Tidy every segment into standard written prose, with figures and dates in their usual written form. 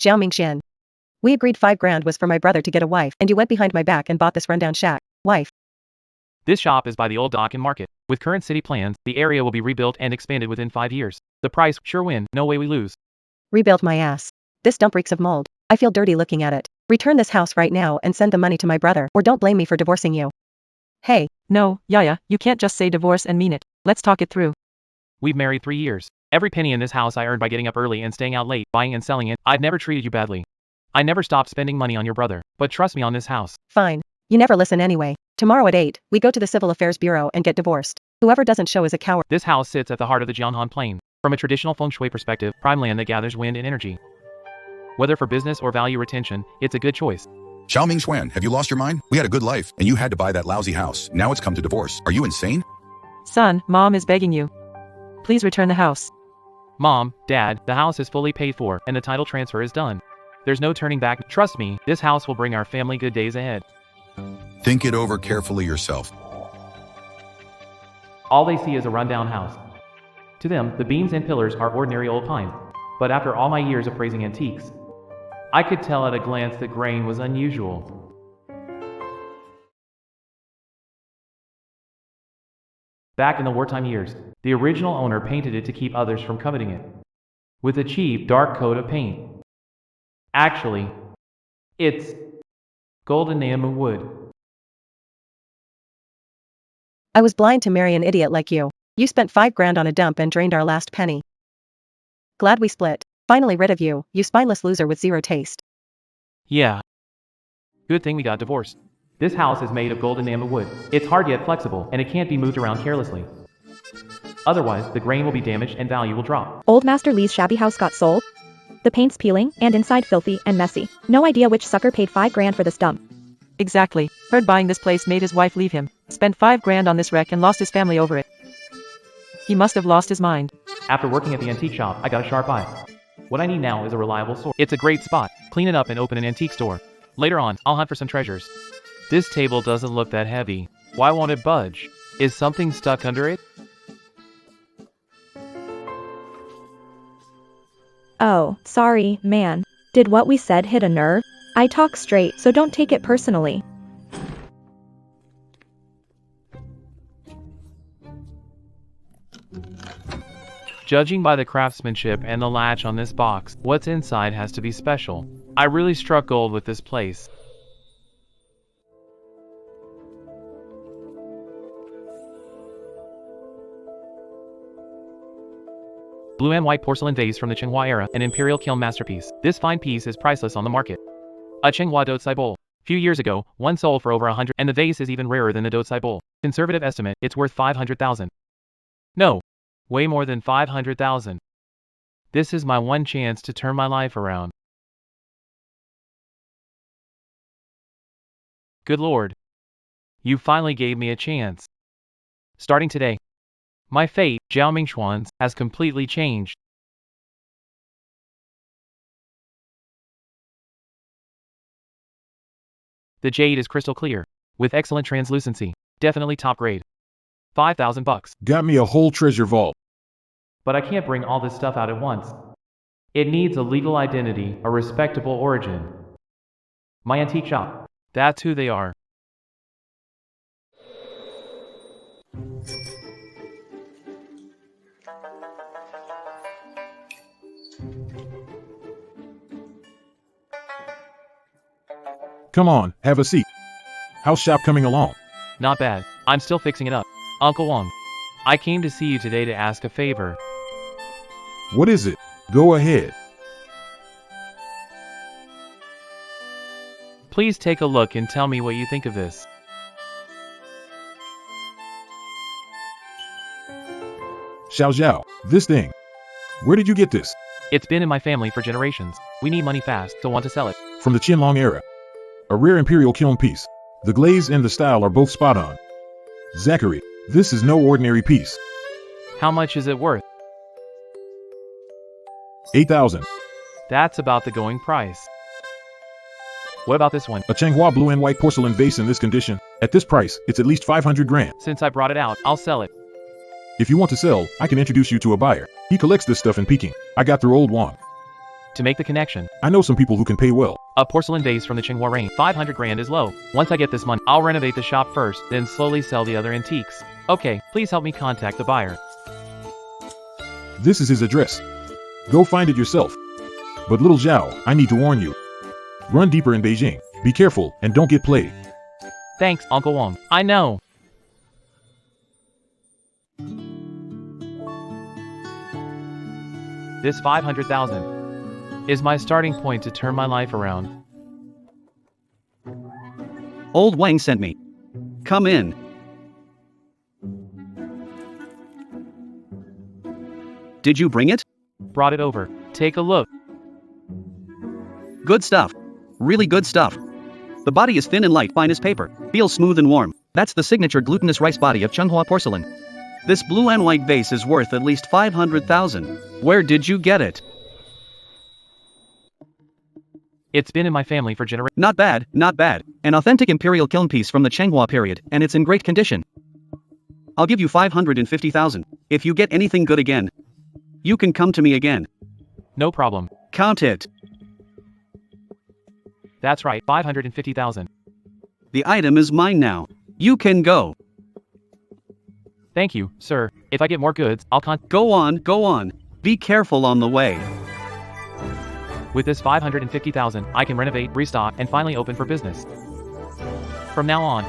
Xiao Mingxian. We agreed 5 grand was for my brother to get a wife, and you went behind my back and bought this rundown shack. Wife. This shop is by the old dock and market. With current city plans, the area will be rebuilt and expanded within 5 years. The price, sure win, no way we lose. Rebuilt my ass. This dump reeks of mold. I feel dirty looking at it. Return this house right now and send the money to my brother, or don't blame me for divorcing you. Hey. No, Yaya, you can't just say divorce and mean it. Let's talk it through. We've married 3 years. Every penny in this house I earned by getting up early and staying out late, buying and selling it. I've never treated you badly. I never stopped spending money on your brother, but trust me on this house. Fine. You never listen anyway. Tomorrow at 8, we go to the Civil Affairs Bureau and get divorced. Whoever doesn't show is a coward. This house sits at the heart of the Jianghan Plain. From a traditional feng shui perspective, prime land that gathers wind and energy. Whether for business or value retention, it's a good choice. Xiao Mingxuan, have you lost your mind? We had a good life, and you had to buy that lousy house. Now it's come to divorce. Are you insane? Son, Mom is begging you. Please return the house. Mom, Dad, the house is fully paid for, and the title transfer is done. There's no turning back. Trust me, this house will bring our family good days ahead. Think it over carefully yourself. All they see is a rundown house. To them, the beams and pillars are ordinary old pine. But after all my years of praising antiques, I could tell at a glance that grain was unusual. Back in the wartime years, the original owner painted it to keep others from coveting it. With a cheap, dark coat of paint. Actually, it's golden Namu wood. I was blind to marry an idiot like you. You spent 5 grand on a dump and drained our last penny. Glad we split. Finally rid of you, you spineless loser with zero taste. Yeah. Good thing we got divorced. This house is made of golden Namu wood. It's hard yet flexible, and it can't be moved around carelessly. Otherwise, the grain will be damaged and value will drop. Old Master Lee's shabby house got sold? The paint's peeling, and inside filthy and messy. No idea which sucker paid 5 grand for this dump. Exactly. Heard buying this place made his wife leave him. Spent 5 grand on this wreck and lost his family over it. He must have lost his mind. After working at the antique shop, I got a sharp eye. What I need now is a reliable source. It's a great spot. Clean it up and open an antique store. Later on, I'll hunt for some treasures. This table doesn't look that heavy. Why won't it budge? Is something stuck under it? Oh, sorry, man. Did what we said hit a nerve? I talk straight, so don't take it personally. Judging by the craftsmanship and the latch on this box, what's inside has to be special. I really struck gold with this place. Blue and white porcelain vase from the Qinghua era, an imperial kiln masterpiece. This fine piece is priceless on the market. A Qinghua Dotsai bowl. Few years ago, one sold for over 100, and the vase is even rarer than the Dotsai bowl. Conservative estimate, it's worth 500,000. No. Way more than 500,000. This is my one chance to turn my life around. Good Lord. You finally gave me a chance. Starting today, my fate, Xiao Mingxuan's, has completely changed. The jade is crystal clear, with excellent translucency, definitely top grade. 5,000 bucks. Got me a whole treasure vault. But I can't bring all this stuff out at once. It needs a legal identity, a respectable origin. My antique shop. That's who they are. Come on, have a seat. How's shop coming along? Not bad. I'm still fixing it up. Uncle Wong, I came to see you today to ask a favor. What is it? Go ahead. Please take a look and tell me what you think of this. Xiao, this thing. Where did you get this? It's been in my family for generations. We need money fast, so want to sell it. From the Qianlong era. A rare imperial kiln piece. The glaze and the style are both spot on. Zachary, this is no ordinary piece. How much is it worth? 8,000. That's about the going price. What about this one? A Qinghua blue and white porcelain vase in this condition. At this price, it's at least 500 grand. Since I brought it out, I'll sell it. If you want to sell, I can introduce you to a buyer. He collects this stuff in Peking. I got through old Wong. to make the connection. I know some people who can pay well. A porcelain vase from the Tsinghua range. 500 grand is low. Once I get this money, I'll renovate the shop first, then slowly sell the other antiques. Okay, please help me contact the buyer. This is his address. Go find it yourself. But little Zhao, I need to warn you. Run deeper in Beijing. Be careful and don't get played. Thanks, Uncle Wong. I know. This 500,000 is my starting point to turn my life around. Old Wang sent me. Come in. Did you bring it? Brought it over. Take a look. Good stuff. Really good stuff. The body is thin and light, fine as paper. Feels smooth and warm. That's the signature glutinous rice body of Tsinghua porcelain. This blue and white vase is worth at least 500,000. Where did you get it? It's been in my family for generations. Not bad, not bad. An authentic imperial kiln piece from the Tsinghua period, and it's in great condition. I'll give you 550,000. If you get anything good again, you can come to me again. No problem. Count it. That's right, 550,000. The item is mine now. You can go. Thank you, sir. If I get more goods, I'll Go on, go on. Be careful on the way. With this 550,000, I can renovate, restock, and finally open for business. From now on,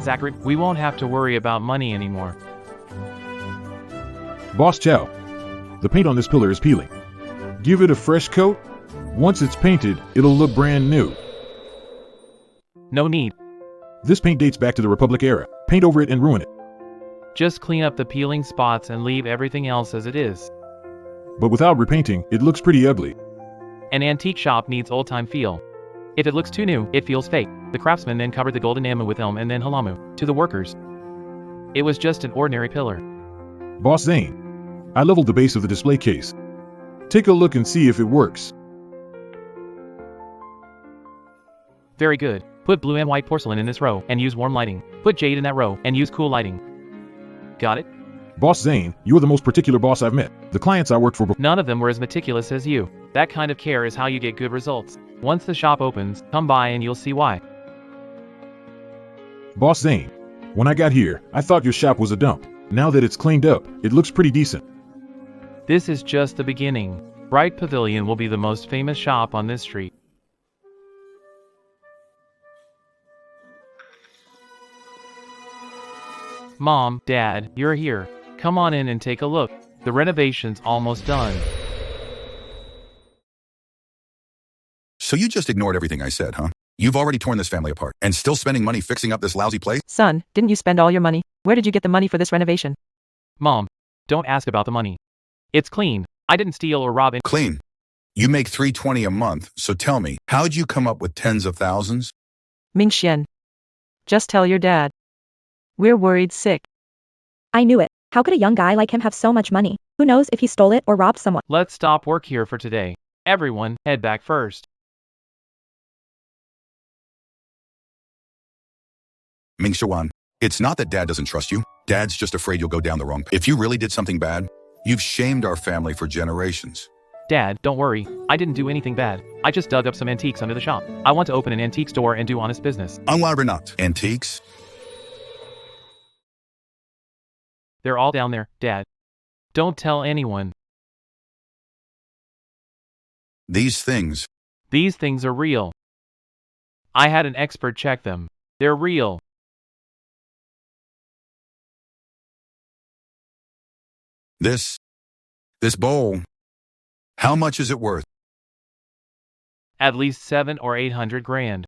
Zachary, we won't have to worry about money anymore. Boss Chow, the paint on this pillar is peeling. Give it a fresh coat. Once it's painted, it'll look brand new. No need. This paint dates back to the Republic era. Paint over it and ruin it. Just clean up the peeling spots and leave everything else as it is. But without repainting, it looks pretty ugly. An antique shop needs old-time feel. If it looks too new, it feels fake. The craftsman then covered the golden amu with elm and then halamu. To the workers, it was just an ordinary pillar. Boss Zane, I leveled the base of the display case. Take a look and see if it works. Very good. Put blue and white porcelain in this row and use warm lighting. Put jade in that row and use cool lighting. Got it? Boss Zane, you're the most particular boss I've met. The clients I worked for before. None of them were as meticulous as you. That kind of care is how you get good results. Once the shop opens, come by and you'll see why. Boss Zane, when I got here, I thought your shop was a dump. Now that it's cleaned up, it looks pretty decent. This is just the beginning. Bright Pavilion will be the most famous shop on this street. Mom, Dad, you're here. Come on in and take a look. The renovation's almost done. So you just ignored everything I said, huh? You've already torn this family apart and still spending money fixing up this lousy place? Son, didn't you spend all your money? Where did you get the money for this renovation? Mom, don't ask about the money. It's clean. I didn't steal or rob it. Clean. You make $320 a month, so tell me, how'd you come up with tens of thousands? Ming Xian. Just tell your dad. We're worried sick. I knew it. How could a young guy like him have so much money? Who knows if he stole it or robbed someone? Let's stop work here for today. Everyone, head back first. Ming Xuan, it's not that Dad doesn't trust you. Dad's just afraid you'll go down the wrong path. If you really did something bad, you've shamed our family for generations. Dad, don't worry. I didn't do anything bad. I just dug up some antiques under the shop. I want to open an antique store and do honest business. Renat. Antiques? They're all down there, Dad. Don't tell anyone. These things are real. I had an expert check them. They're real. This bowl, how much is it worth? At least 700 or 800 grand.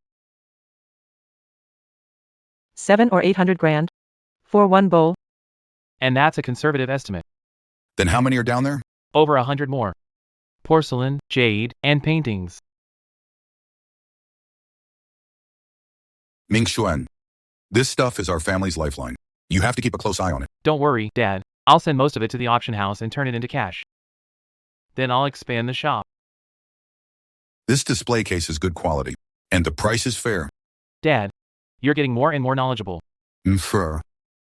700 or 800 grand? For one bowl? And that's a conservative estimate. Then how many are down there? Over 100 more. Porcelain, jade, and paintings. Ming Xuan, this stuff is our family's lifeline. You have to keep a close eye on it. Don't worry, Dad. I'll send most of it to the auction house and turn it into cash. Then I'll expand the shop. This display case is good quality, and the price is fair. Dad, you're getting more and more knowledgeable. Fair.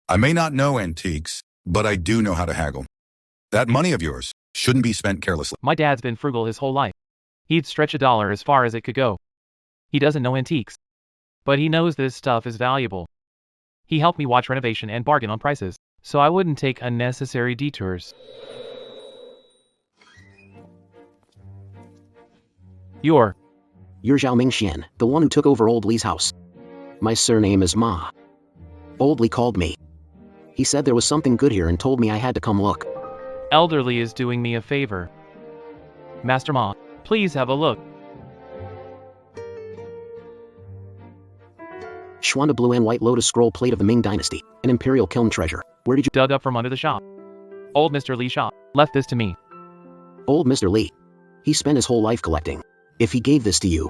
I may not know antiques, but I do know how to haggle. That money of yours shouldn't be spent carelessly. My dad's been frugal his whole life. He'd stretch $1 as far as it could go. He doesn't know antiques. But he knows this stuff is valuable. He helped me watch renovation and bargain on prices, so I wouldn't take unnecessary detours. You're Zhao Mingxian, the one who took over Old Li's house. My surname is Ma. Old Li called me. He said there was something good here and told me I had to come look. Elderly is doing me a favor. Master Ma, please have a look. Schwanda blue and white lotus scroll plate of the Ming Dynasty, an imperial kiln treasure. Where did you... Dug up from under the shop. Old Mr. Li's shop left this to me. Old Mr. Li. He spent his whole life collecting. If he gave this to you,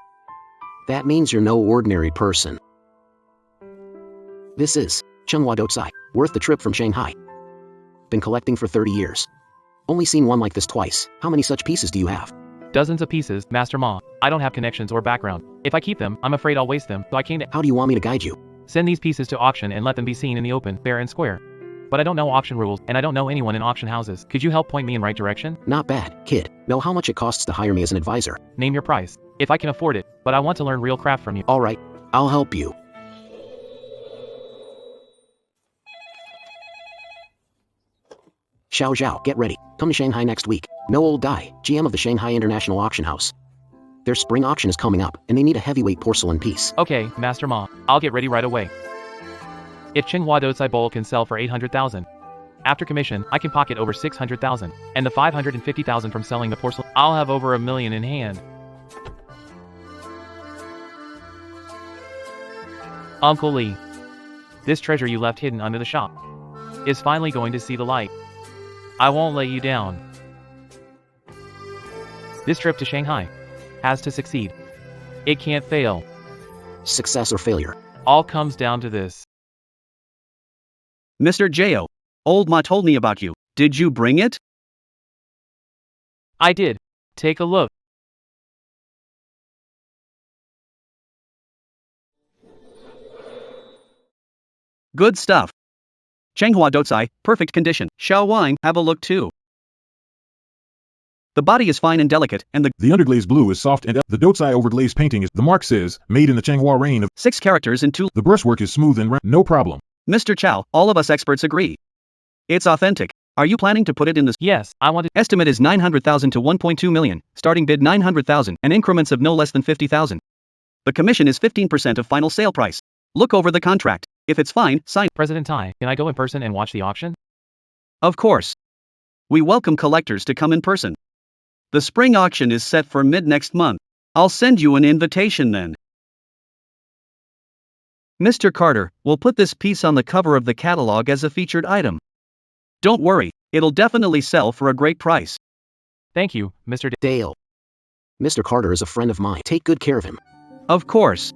that means you're no ordinary person. This is Chenghua Doucai, worth the trip from Shanghai. Been collecting for 30 years. Only seen one like this twice. How many such pieces do you have? Dozens of pieces, Master Ma. I don't have connections or background. If I keep them, I'm afraid I'll waste them, so I came to... How do you want me to guide you? Send these pieces to auction and let them be seen in the open, fair and square. But I don't know auction rules, and I don't know anyone in auction houses. Could you help point me in right direction? Not bad, kid. Know how much it costs to hire me as an advisor. Name your price. If I can afford it, but I want to learn real craft from you. Alright, I'll help you. Xiao Zhao, get ready. Come to Shanghai next week. Know Old Dai, GM of the Shanghai International Auction House. Their spring auction is coming up, and they need a heavyweight porcelain piece. Okay, Master Ma. I'll get ready right away. If Chenghua Doucai Bowl can sell for 800,000, after commission, I can pocket over 600,000, and the 550,000 from selling the porcelain, I'll have over $1 million in hand. Uncle Li, this treasure you left hidden under the shop is finally going to see the light. I won't let you down. This trip to Shanghai has to succeed. It can't fail. Success or failure. All comes down to this. Mr. J.O., Old Ma told me about you. Did you bring it? I did. Take a look. Good stuff. Chenghua Doucai, perfect condition. Xiao Wang, have a look too. The body is fine and delicate, and The underglaze blue is soft and the Doucai overglaze painting is, the mark says, made in the Chenghua reign of... 6 characters in 2. The brushwork is smooth and round. No problem. Mr. Chow, all of us experts agree. It's authentic. Are you planning to put it in the... Yes, I want to... Estimate is 900,000 to 1.2 million, starting bid 900,000, and increments of no less than 50,000. The commission is 15% of final sale price. Look over the contract. If it's fine, sign. President Tai, can I go in person and watch the auction? Of course. We welcome collectors to come in person. The spring auction is set for mid-next month. I'll send you an invitation then. Mr. Carter, we'll put this piece on the cover of the catalog as a featured item. Don't worry, it'll definitely sell for a great price. Thank you, Mr. Dale. Mr. Carter is a friend of mine. Take good care of him. Of course.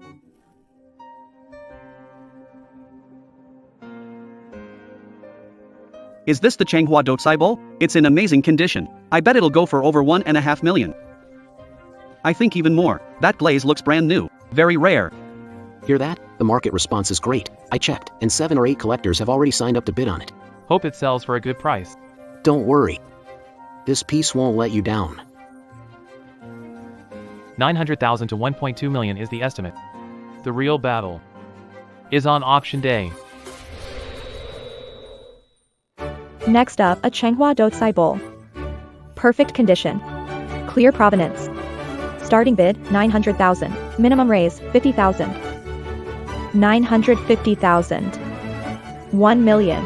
Is this the Chenghua Doucai Bowl? It's in amazing condition. I bet it'll go for over 1.5 million. I think even more. That glaze looks brand new. Very rare. Hear that? The market response is great. I checked, and 7 or 8 collectors have already signed up to bid on it. Hope it sells for a good price. Don't worry. This piece won't let you down. 900,000 to 1.2 million is the estimate. The real battle is on auction day. Next up, a Chenghua Doucai Bowl. Perfect condition. Clear provenance. Starting bid, 900,000. Minimum raise, 50,000. 950,000. 1 million.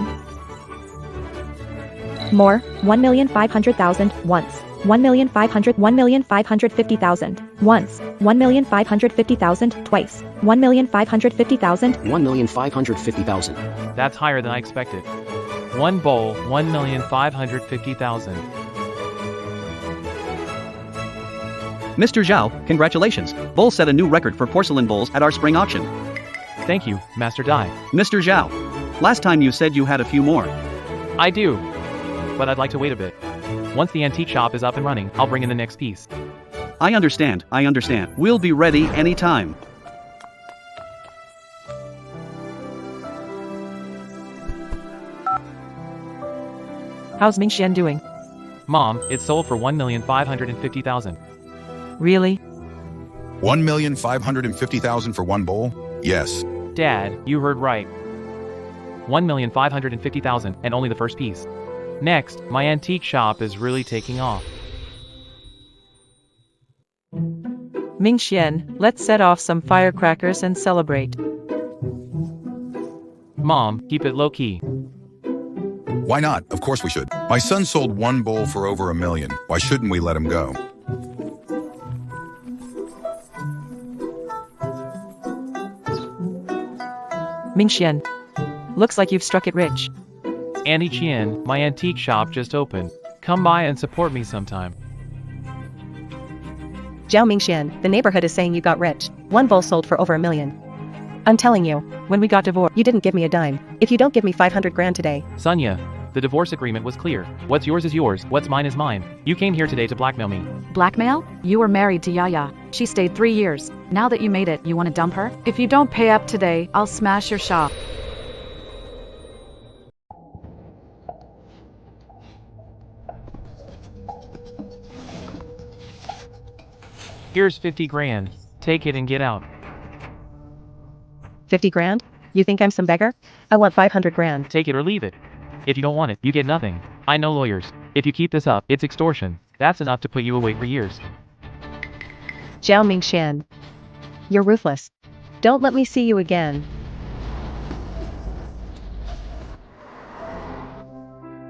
More, 1,500,000 once. 1,550,000 once. 1,550,000 twice. 1,550,000. 1,550,000. That's higher than I expected. One bowl, 1,550,000. Mr. Zhao, congratulations. Bowl set a new record for porcelain bowls at our spring auction. Thank you, Master Dai. Mr. Zhao, last time you said you had a few more. I do. But I'd like to wait a bit. Once the antique shop is up and running, I'll bring in the next piece. I understand. We'll be ready anytime. How's Mingxian doing? Mom, it's sold for 1,550,000. Really? 1,550,000 for one bowl? Yes. Dad, you heard right. 1,550,000 and only the first piece. Next, my antique shop is really taking off. Mingxian, let's set off some firecrackers and celebrate. Mom, keep it low-key. Why not? Of course we should. My son sold one bowl for over $1 million. Why shouldn't we let him go? Mingxian, looks like you've struck it rich. Annie Qian, my antique shop just opened. Come by and support me sometime. Zhao Mingxian, the neighborhood is saying you got rich. One bowl sold for over $1 million. I'm telling you, When we got divorced, you didn't give me a dime. If you don't give me 500 grand today, Sonia, the divorce agreement was clear. What's yours is yours, what's mine is mine. You came here today to blackmail me. Blackmail? You were married to Yaya. She stayed 3 years. Now that you made it, you want to dump her? If you don't pay up today, I'll smash your shop. Here's 50 grand. Take it and get out. 50 grand? You think I'm some beggar? I want 500 grand. Take it or leave it. If you don't want it, you get nothing. I know lawyers. If you keep this up, it's extortion. That's enough to put you away for years. Zhao Mingxian. You're ruthless. Don't let me see you again.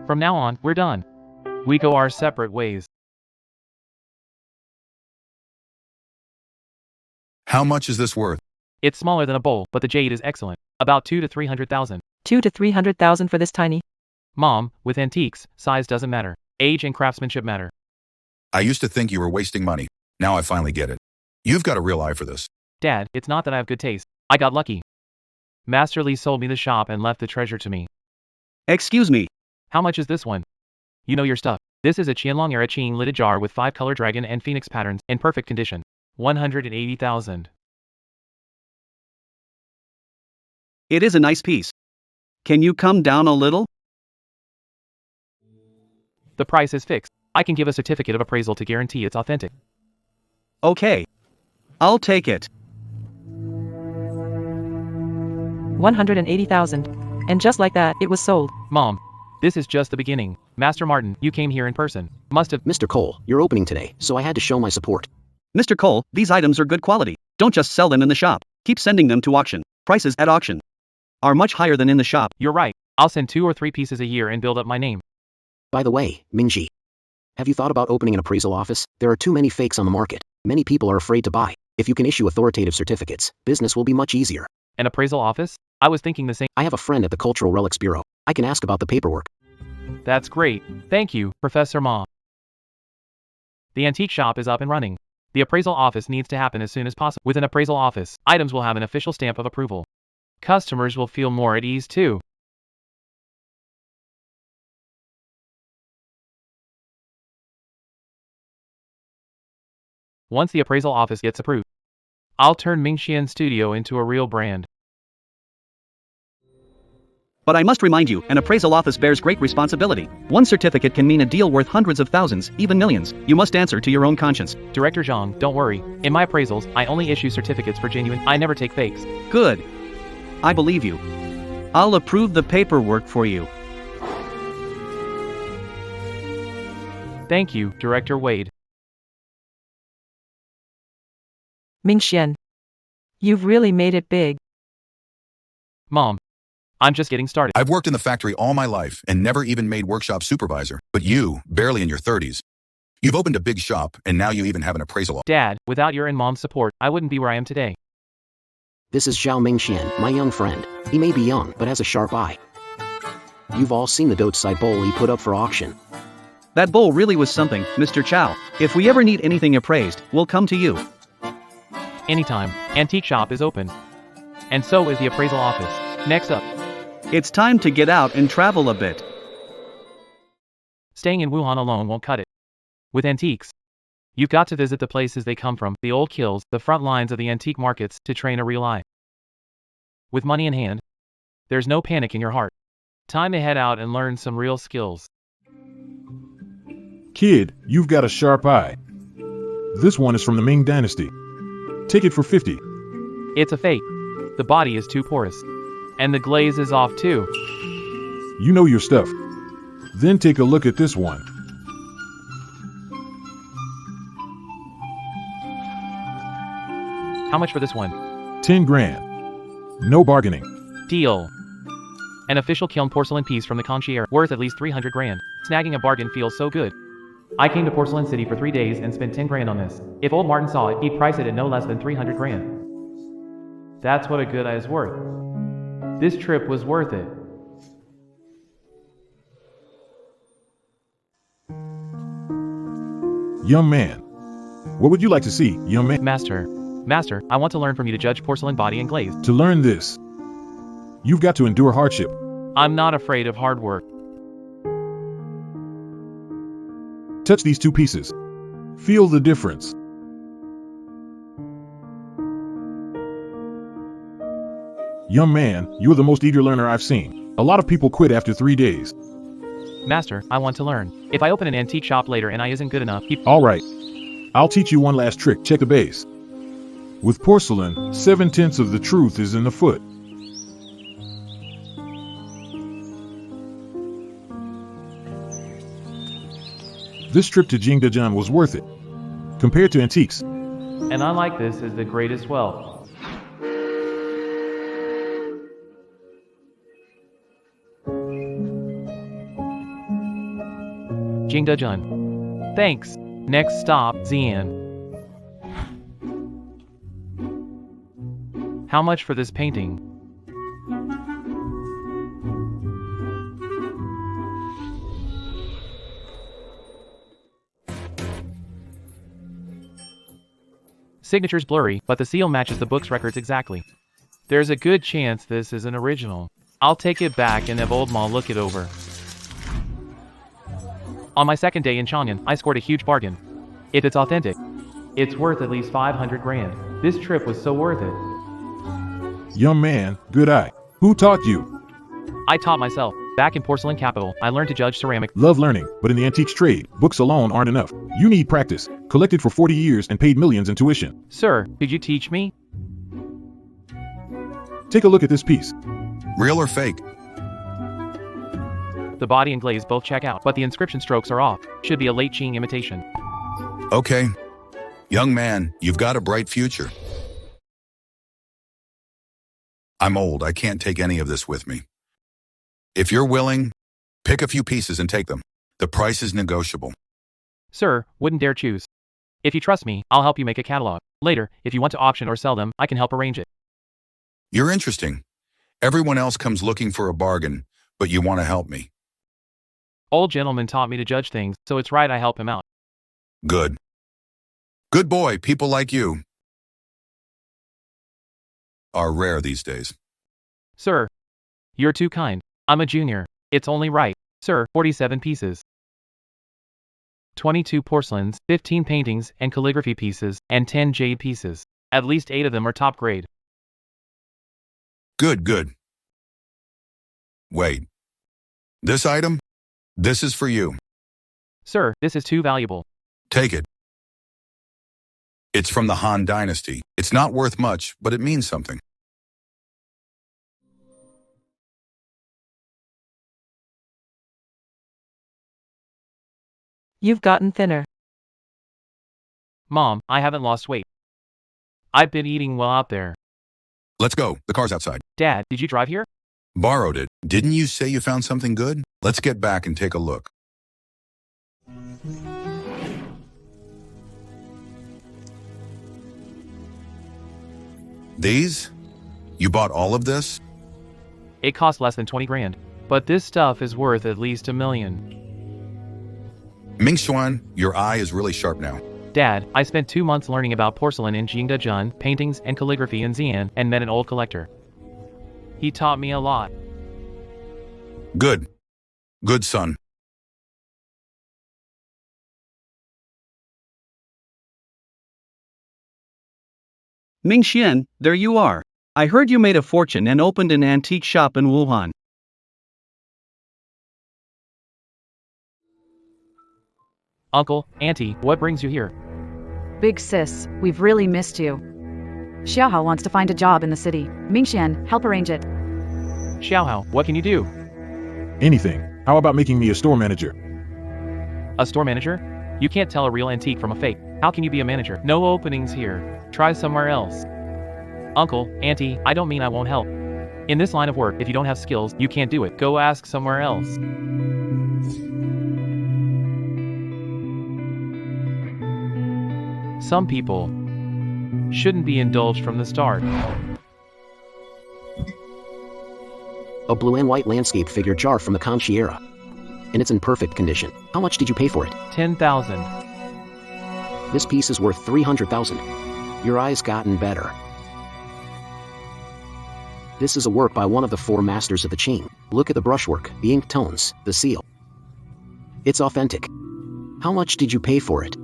From now on, we're done. We go our separate ways. How much is this worth? It's smaller than a bowl, but the jade is excellent. About 2 to 300,000. 2 to 300,000 for this tiny. Mom, with antiques, size doesn't matter. Age and craftsmanship matter. I used to think you were wasting money. Now I finally get it. You've got a real eye for this. Dad, it's not that I have good taste. I got lucky. Master Li sold me the shop and left the treasure to me. Excuse me. How much is this one? You know your stuff. This is a Qianlong era Qing lidded jar with 5-color dragon and phoenix patterns, in perfect condition. 180,000. It is a nice piece. Can you come down a little? The price is fixed. I can give a certificate of appraisal to guarantee it's authentic. Okay. I'll take it. 180,000. And just like that, it was sold. Mom, this is just the beginning. Master Martin, you came here in person. Must have. Mr. Cole, you're opening today, so I had to show my support. Mr. Cole, these items are good quality. Don't just sell them in the shop. Keep sending them to auction. Prices at auction are much higher than in the shop. You're right. I'll send 2 or 3 pieces a year and build up my name. By the way, Mingji, have you thought about opening an appraisal office? There are too many fakes on the market. Many people are afraid to buy. If you can issue authoritative certificates, business will be much easier. An appraisal office? I was thinking the same. I have a friend at the Cultural Relics Bureau. I can ask about the paperwork. That's great. Thank you, Professor Ma. The antique shop is up and running. The appraisal office needs to happen as soon as possible. With an appraisal office, items will have an official stamp of approval. Customers will feel more at ease too. Once the appraisal office gets approved, I'll turn Mingxian Studio into a real brand. But I must remind you, an appraisal office bears great responsibility. One certificate can mean a deal worth hundreds of thousands, even millions. You must answer to your own conscience. Director Zhang, don't worry. In my appraisals, I only issue certificates for genuine. I never take fakes. Good. I believe you. I'll approve the paperwork for you. Thank you, Director Wade. Mingxian, you've really made it big. Mom, I'm just getting started. I've worked in the factory all my life and never even made workshop supervisor. But you, barely in your 30s. You've opened a big shop and now you even have an appraisal office. Dad, without your and Mom's support, I wouldn't be where I am today. This is Zhao Mingxian, my young friend. He may be young, but has a sharp eye. You've all seen the Dotsai bowl he put up for auction. That bowl really was something, Mr. Chow. If we ever need anything appraised, we'll come to you. Anytime. Antique shop is open. And so is the appraisal office. Next up. It's time to get out and travel a bit. Staying in Wuhan alone won't cut it. With antiques, you've got to visit the places they come from, the old kills, the front lines of the antique markets, to train a real eye. With money in hand, there's no panic in your heart. Time to head out and learn some real skills. Kid, you've got a sharp eye. This one is from the Ming Dynasty. Take it for 50. It's a fake. The body is too porous. And the glaze is off too. You know your stuff. Then take a look at this one. How much for this one? 10 grand. No bargaining. Deal. An official kiln porcelain piece from the concierge, worth at least 300 grand. Snagging a bargain feels so good. I came to Porcelain City for 3 days and spent 10 grand on this. If old Martin saw it, he'd price it at no less than 300 grand. That's what a good eye is worth. This trip was worth it. Young man. What would you like to see, young man? Master, I want to learn from you to judge porcelain body and glaze. To learn this, you've got to endure hardship. I'm not afraid of hard work. Touch these two pieces. Feel the difference. Young man, you're the most eager learner I've seen. A lot of people quit after 3 days. Master, I want to learn. If I open an antique shop later and I isn't good enough, All right. I'll teach you one last trick. Check the base. With porcelain, 7/10 of the truth is in the foot. This trip to Jingdezhan was worth it. Compared to antiques, and I like this as the greatest wealth. Jingdezhan. Thanks. Next stop, Xi'an. How much for this painting? Signature's blurry, but the seal matches the book's records exactly. There's a good chance this is an original. I'll take it back and have Old Ma look it over. On my second day in Chang'an, I scored a huge bargain. If it's authentic, it's worth at least 500 grand. This trip was so worth it. young man, good eye. Who taught you? I taught myself. Back in Porcelain Capital, I learned to judge ceramic. Love learning, but in the antiques trade, books alone aren't enough. You need practice. Collected for 40 years and paid millions in tuition. Sir, could you teach me? Take a look at this piece. Real or fake? The body and glaze both check out, but the inscription strokes are off. Should be a late Qing imitation. Okay. Young man, you've got a bright future. I'm old. I can't take any of this with me. If you're willing, pick a few pieces and take them. The price is negotiable. Sir, wouldn't dare choose. If you trust me, I'll help you make a catalog. Later, if you want to auction or sell them, I can help arrange it. You're interesting. Everyone else comes looking for a bargain, but you want to help me. Old gentleman taught me to judge things, so it's right I help him out. Good. Good boy, people like you are rare these days. Sir, you're too kind. I'm a junior. It's only right. Sir, 47 pieces. 22 porcelains, 15 paintings and calligraphy pieces, and 10 jade pieces. At least 8 of them are top grade. Good. Wait. This item? This is for you. Sir, this is too valuable. Take it. It's from the Han Dynasty. It's not worth much, but it means something. You've gotten thinner. Mom, I haven't lost weight. I've been eating well out there. Let's go. The car's outside. Dad, did you drive here? Borrowed it. Didn't you say you found something good? Let's get back and take a look. These? You bought all of this? It cost less than 20 grand. But this stuff is worth at least $1 million. Mingxuan, your eye is really sharp now. Dad, I spent 2 months learning about porcelain in Jingdezhan, paintings and calligraphy in Xi'an, and met an old collector. He taught me a lot. Good. Good son. Mingxian, there you are. I heard you made a fortune and opened an antique shop in Wuhan. Uncle, Auntie, what brings you here? Big sis, we've really missed you. Xiaohao wants to find a job in the city. Mingxian, help arrange it. Xiaohao, what can you do? Anything. How about making me a store manager? A store manager? You can't tell a real antique from a fake. How can you be a manager? No openings here. Try somewhere else. Uncle, Auntie, I don't mean I won't help. In this line of work, if you don't have skills, you can't do it. Go ask somewhere else. Some people shouldn't be indulged from the start. A blue and white landscape figure jar from the Kangxi era. And it's in perfect condition. How much did you pay for it? 10,000. This piece is worth 300,000. Your eye's gotten better. This is a work by one of the 4 masters of the Qing. Look at the brushwork, the ink tones, the seal. It's authentic. How much did you pay for it?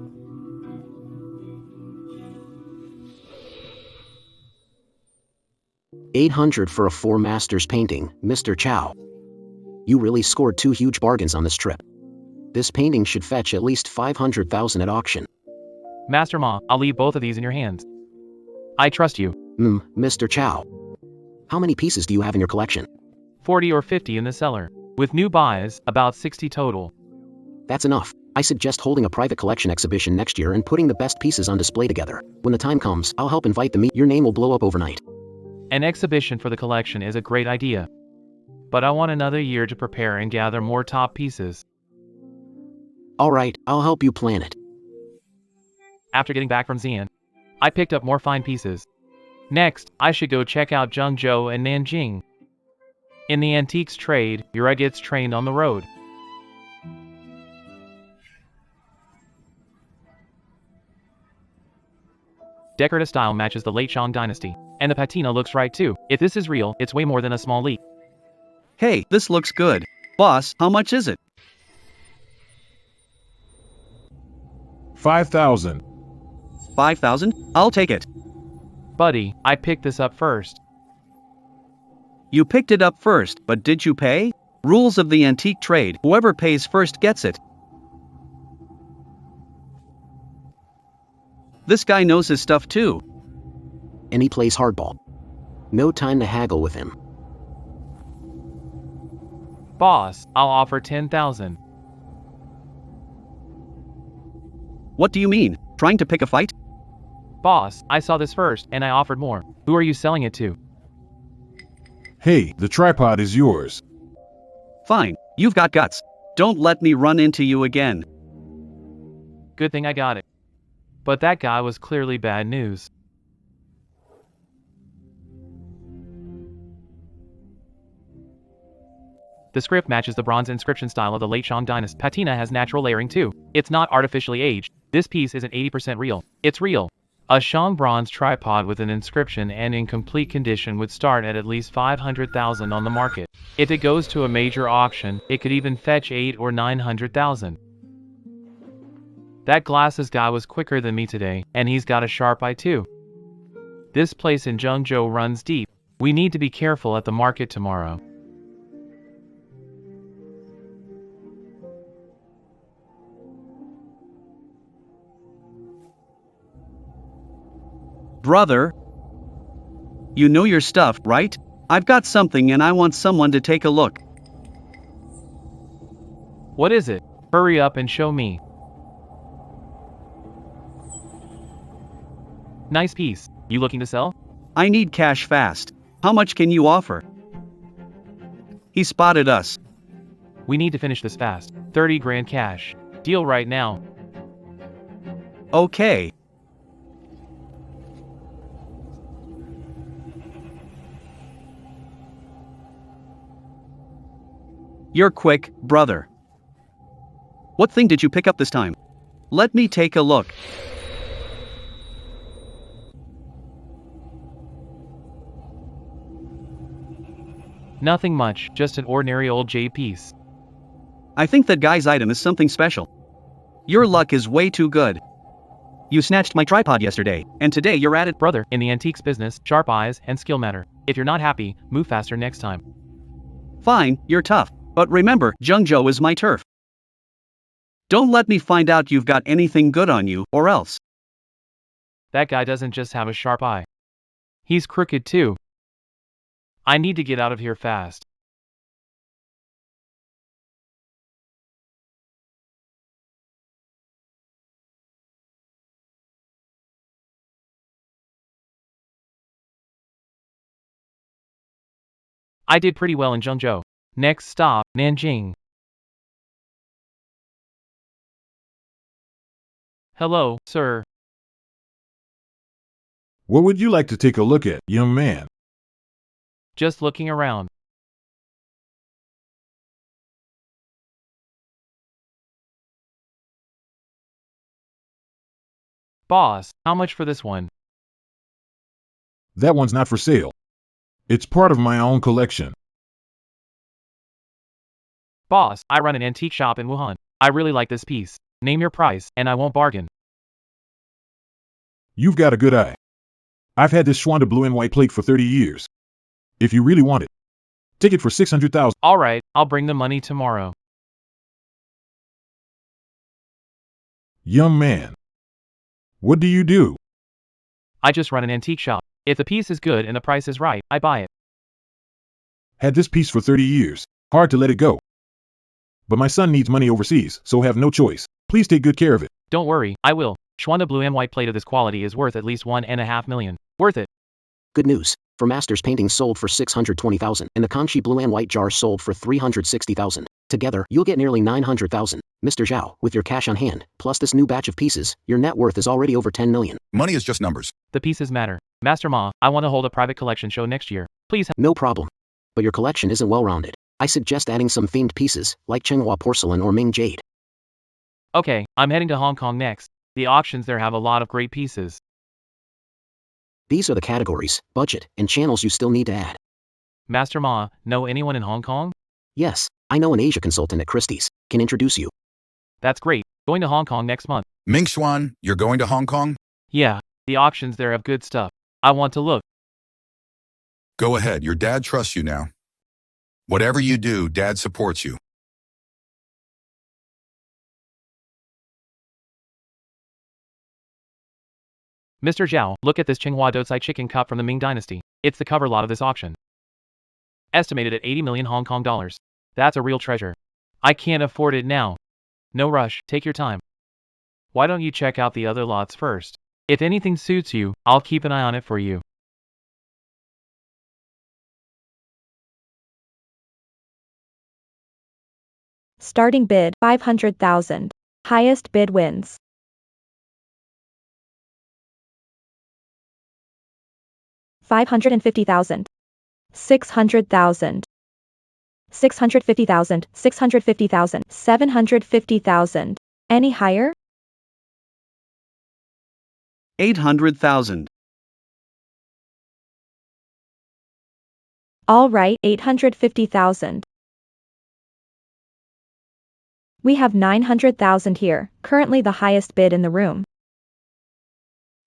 $800 for a 4 masters painting, Mr. Chow. You really scored 2 huge bargains on this trip. This painting should fetch at least 500,000 at auction. Master Ma, I'll leave both of these in your hands. I trust you. Mr. Chow. How many pieces do you have in your collection? 40 or 50 in the cellar. With new buys, about 60 total. That's enough. I suggest holding a private collection exhibition next year and putting the best pieces on display together. When the time comes, I'll help invite them. Your name will blow up overnight. An exhibition for the collection is a great idea. But I want another year to prepare and gather more top pieces. Alright, I'll help you plan it. After getting back from Xi'an, I picked up more fine pieces. Next, I should go check out Zhengzhou and Nanjing. In the antiques trade, your eye gets trained on the road. Decorative style matches the late Shang dynasty, and the patina looks right too. If this is real, it's way more than a small leak. Hey, this looks good. Boss, how much is it? 5,000. 5,000? I'll take it. Buddy, I picked this up first. You picked it up first, but did you pay? Rules of the antique trade, whoever pays first gets it. This guy knows his stuff too. And he plays hardball. No time to haggle with him. Boss, I'll offer 10,000. What do you mean? Trying to pick a fight? Boss, I saw this first, and I offered more. Who are you selling it to? Hey, the tripod is yours. Fine, you've got guts. Don't let me run into you again. Good thing I got it. But that guy was clearly bad news. The script matches the bronze inscription style of the late Shang dynasty. Patina has natural layering too. It's not artificially aged. This piece isn't 80% real. It's real. A Shang bronze tripod with an inscription and in complete condition would start at least 500,000 on the market. If it goes to a major auction, it could even fetch 800,000 or 900,000. That glasses guy was quicker than me today, and he's got a sharp eye too. This place in Zhengzhou runs deep. We need to be careful at the market tomorrow. Brother, you know your stuff, right? I've got something and I want someone to take a look. What is it? Hurry up and show me. Nice piece. You looking to sell? I need cash fast. How much can you offer? He spotted us. We need to finish this fast. 30 grand cash. Deal right now. Okay. You're quick, brother. What thing did you pick up this time? Let me take a look. Nothing much, just an ordinary old jade piece. I think that guy's item is something special. Your luck is way too good. You snatched my tripod yesterday, and today you're at it. Brother, in the antiques business, sharp eyes and skill matter. If you're not happy, move faster next time. Fine, you're tough. But remember, Zhengzhou is my turf. Don't let me find out you've got anything good on you, or else. That guy doesn't just have a sharp eye. He's crooked too. I need to get out of here fast. I did pretty well in Zhengzhou. Next stop, Nanjing. Hello, sir. What would you like to take a look at, young man? Just looking around. Boss, how much for this one? That one's not for sale. It's part of my own collection. Boss, I run an antique shop in Wuhan. I really like this piece. Name your price, and I won't bargain. You've got a good eye. I've had this Schwanda blue and white plate for 30 years. If you really want it, take it for 600,000. Alright, I'll bring the money tomorrow. Young man. What do you do? I just run an antique shop. If the piece is good and the price is right, I buy it. Had this piece for 30 years. Hard to let it go. But my son needs money overseas, so have no choice. Please take good care of it. Don't worry, I will. Schwanda blue and white plate of this quality is worth at least 1.5 million. Worth it. Good news. For Masters paintings sold for 620,000 and the Kanchi blue and white jar sold for 360,000. Together, you'll get nearly 900,000. Mr. Zhao, with your cash on hand, plus this new batch of pieces, your net worth is already over 10 million. Money is just numbers. The pieces matter. Master Ma, I want to hold a private collection show next year. Please. No problem. But your collection isn't well-rounded. I suggest adding some themed pieces, like Chenghua porcelain or Ming jade. Okay, I'm heading to Hong Kong next. The auctions there have a lot of great pieces. These are the categories, budget, and channels you still need to add. Master Ma, know anyone in Hong Kong? Yes, I know an Asia consultant at Christie's. Can introduce you. That's great. Going to Hong Kong next month. Ming Xuan, you're going to Hong Kong? Yeah, the auctions there have good stuff. I want to look. Go ahead, your dad trusts you now. Whatever you do, Dad supports you. Mr. Zhao, look at this Tsinghua Doucai chicken cup from the Ming Dynasty. It's the cover lot of this auction. Estimated at 80 million Hong Kong dollars. That's a real treasure. I can't afford it now. No rush, take your time. Why don't you check out the other lots first? If anything suits you, I'll keep an eye on it for you. Starting bid 500,000. Highest bid wins. $550,000. 600,000. 650,000. 650,000. 750,000. Any higher? 800,000. All right, 850,000. We have 900,000 here, currently the highest bid in the room.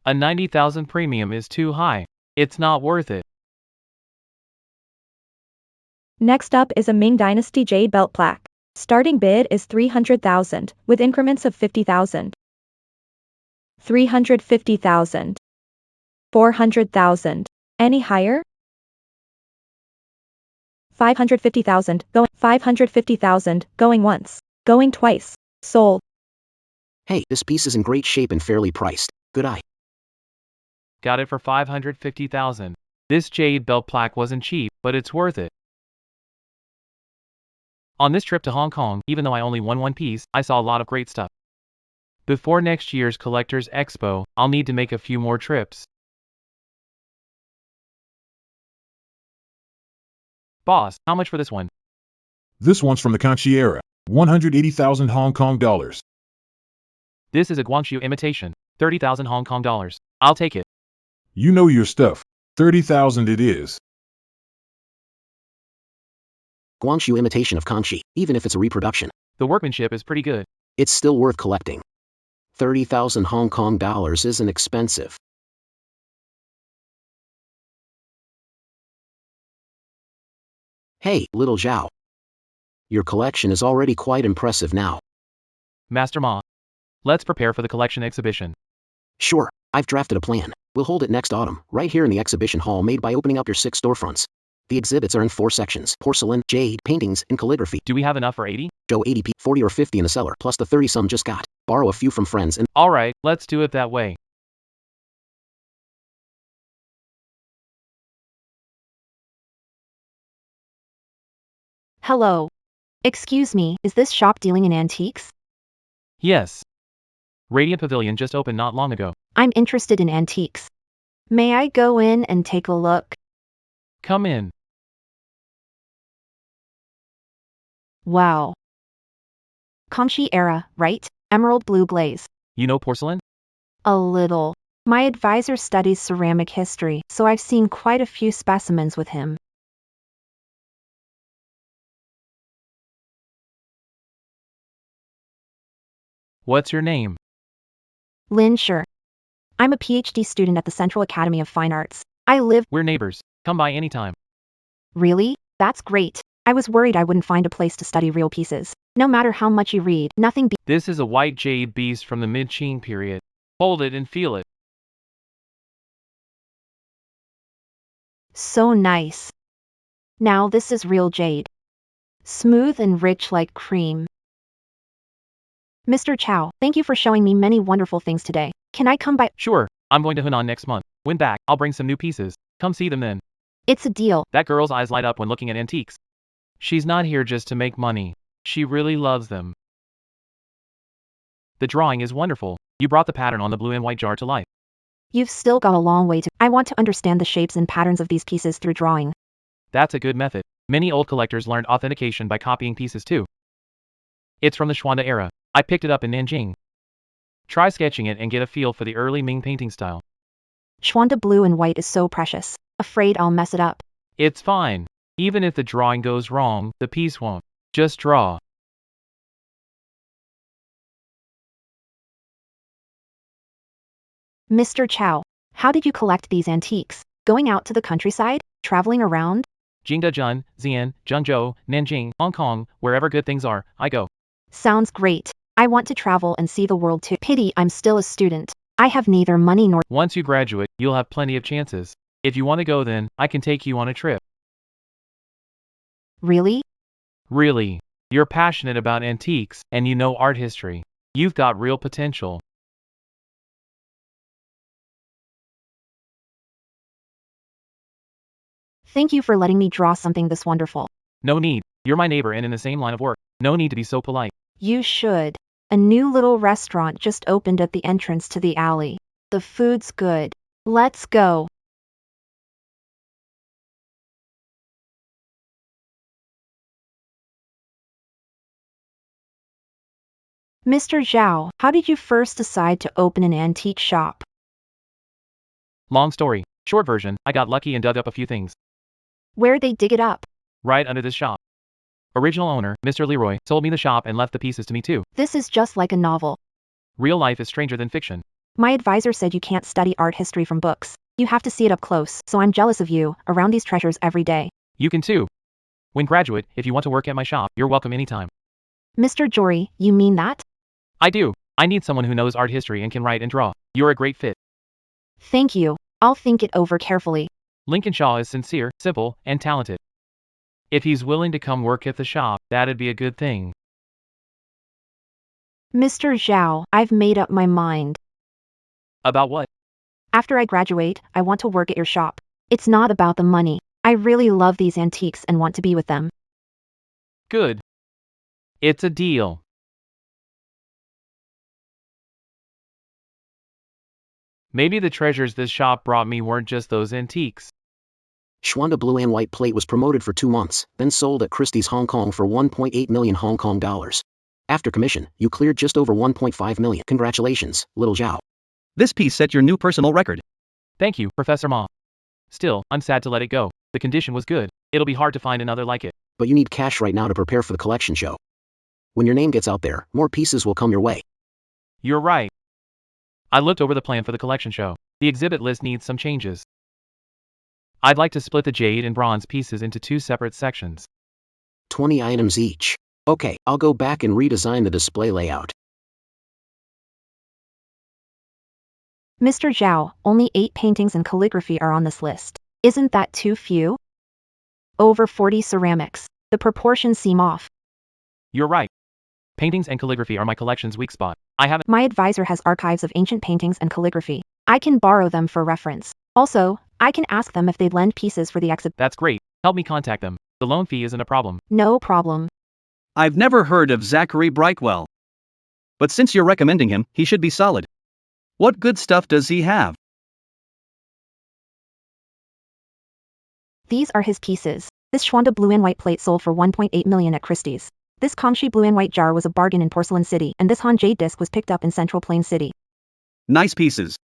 A 90,000 premium is too high. It's not worth it. Next up is a Ming Dynasty jade belt plaque. Starting bid is 300,000, with increments of 50,000. 350,000. 400,000. Any higher? 550,000, going 550,000, going once, going twice, sold. Hey, this piece is in great shape and fairly priced. Good eye. Got it for 550,000. This jade belt plaque wasn't cheap, but it's worth it. On this trip to Hong Kong, even though I only won one piece, I saw a lot of great stuff. Before next year's Collectors Expo, I'll need to make a few more trips. Boss, how much for this one? This one's from the Kanchi era. 180,000 Hong Kong dollars. This is a Guangzhou imitation. 30,000 Hong Kong dollars. I'll take it. You know your stuff. 30,000 it is. Guangzhou imitation of Kanchi, even if it's a reproduction. The workmanship is pretty good. It's still worth collecting. 30,000 Hong Kong dollars isn't expensive. Hey, little Zhao. Your collection is already quite impressive now. Master Ma. Let's prepare for the collection exhibition. Sure, I've drafted a plan. We'll hold it next autumn, right here in the exhibition hall made by opening up your 6 storefronts. The exhibits are in 4 sections: porcelain, jade, paintings, and calligraphy. Do we have enough for 80? Joe 80p, 40 or 50 in the cellar, plus the 30 some just got. Borrow a few from friends and Alright, let's do it that way. Hello. Excuse me, is this shop dealing in antiques? Yes. Radiant Pavilion just opened not long ago. I'm interested in antiques. May I go in and take a look? Come in. Wow. Conchi era, right? Emerald blue glaze. You know porcelain? A little. My advisor studies ceramic history, so I've seen quite a few specimens with him. What's your name? Lin Sher. I'm a PhD student at the Central Academy of Fine Arts. I live. We're neighbors. Come by anytime. Really? That's great. I was worried I wouldn't find a place to study real pieces. No matter how much you read, nothing beats. This is a white jade beast from the mid-Qing period. Hold it and feel it. So nice. Now this is real jade. Smooth and rich like cream. Mr. Chow, thank you for showing me many wonderful things today. Can I come by? Sure, I'm going to Hunan next month. When back, I'll bring some new pieces. Come see them then. It's a deal. That girl's eyes light up when looking at antiques. She's not here just to make money. She really loves them. The drawing is wonderful. You brought the pattern on the blue and white jar to life. You've still got a long way to. I want to understand the shapes and patterns of these pieces through drawing. That's a good method. Many old collectors learned authentication by copying pieces too. It's from the Xuanda era. I picked it up in Nanjing. Try sketching it and get a feel for the early Ming painting style. Xuanda blue and white is so precious. Afraid I'll mess it up. It's fine. Even if the drawing goes wrong, the piece won't. Just draw. Mr. Chow, how did you collect these antiques? Going out to the countryside? Traveling around? Jingdezhen, Xi'an, Zhengzhou, Nanjing, Hong Kong, wherever good things are, I go. Sounds great. I want to travel and see the world too. Pity I'm still a student. I have neither money nor. Once you graduate, you'll have plenty of chances. If you want to go then, I can take you on a trip. Really? Really. You're passionate about antiques, and you know art history. You've got real potential. Thank you for letting me draw something this wonderful. No need. You're my neighbor and in the same line of work. No need to be so polite. You should. A new little restaurant just opened at the entrance to the alley. The food's good. Let's go. Mr. Zhao, how did you first decide to open an antique shop? Long story. Short version, I got lucky and dug up a few things. Where'd they dig it up? Right under this shop. Original owner, Mr. Leroy, sold me the shop and left the pieces to me too. This is just like a novel. Real life is stranger than fiction. My advisor said you can't study art history from books. You have to see it up close, so I'm jealous of you, around these treasures every day. You can too. When graduate, if you want to work at my shop, you're welcome anytime. Mr. Jory, you mean that? I do. I need someone who knows art history and can write and draw. You're a great fit. Thank you. I'll think it over carefully. Lincoln Shaw is sincere, simple, and talented. If he's willing to come work at the shop, that'd be a good thing. Mr. Zhao, I've made up my mind. About what? After I graduate, I want to work at your shop. It's not about the money. I really love these antiques and want to be with them. Good. It's a deal. Maybe the treasures this shop brought me weren't just those antiques. Xuanda blue and white plate was promoted for 2 months, then sold at Christie's Hong Kong for 1.8 million Hong Kong dollars. After commission, you cleared just over 1.5 million. Congratulations, little Zhao. This piece set your new personal record. Thank you, Professor Ma. Still, I'm sad to let it go. The condition was good. It'll be hard to find another like it. But you need cash right now to prepare for the collection show. When your name gets out there, more pieces will come your way. You're right. I looked over the plan for the collection show. The exhibit list needs some changes. I'd like to split the jade and bronze pieces into 2 separate sections. 20 items each. Okay, I'll go back and redesign the display layout. Mr. Zhao, only 8 paintings and calligraphy are on this list. Isn't that too few? Over 40 ceramics. The proportions seem off. You're right. Paintings and calligraphy are my collection's weak spot. I haven't. My advisor has archives of ancient paintings and calligraphy. I can borrow them for reference. Also, I can ask them if they'd lend pieces for the exhibit. That's great. Help me contact them. The loan fee isn't a problem. No problem. I've never heard of Zachary Brightwell. But since you're recommending him, he should be solid. What good stuff does he have? These are his pieces. This Schwanda blue and white plate sold for 1.8 million at Christie's. This Comshi blue and white jar was a bargain in Porcelain City, and this Han jade disc was picked up in Central Plain City. Nice pieces.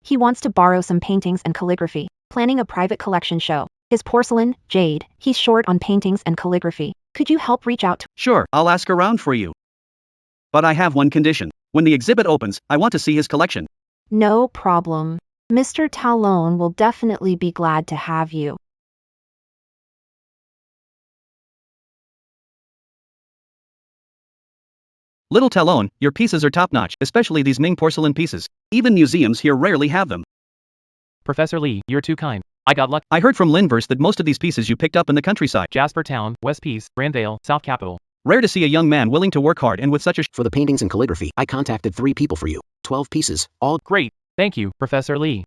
He wants to borrow some paintings and calligraphy, planning a private collection show. His porcelain, jade, he's short on paintings and calligraphy. Could you help reach out to? Sure, I'll ask around for you. But I have one condition. When the exhibit opens, I want to see his collection. No problem. Mr. Talon will definitely be glad to have you. Little Talon, your pieces are top-notch, especially these Ming porcelain pieces. Even museums here rarely have them. Professor Lee, you're too kind. I got lucky. I heard from Linverse that most of these pieces you picked up in the countryside. Jasper Town, West Peace, Grandvale, South Capitol. Rare to see a young man willing to work hard and with such a For the paintings and calligraphy, I contacted 3 people for you. 12 pieces, all Great. Thank you, Professor Lee.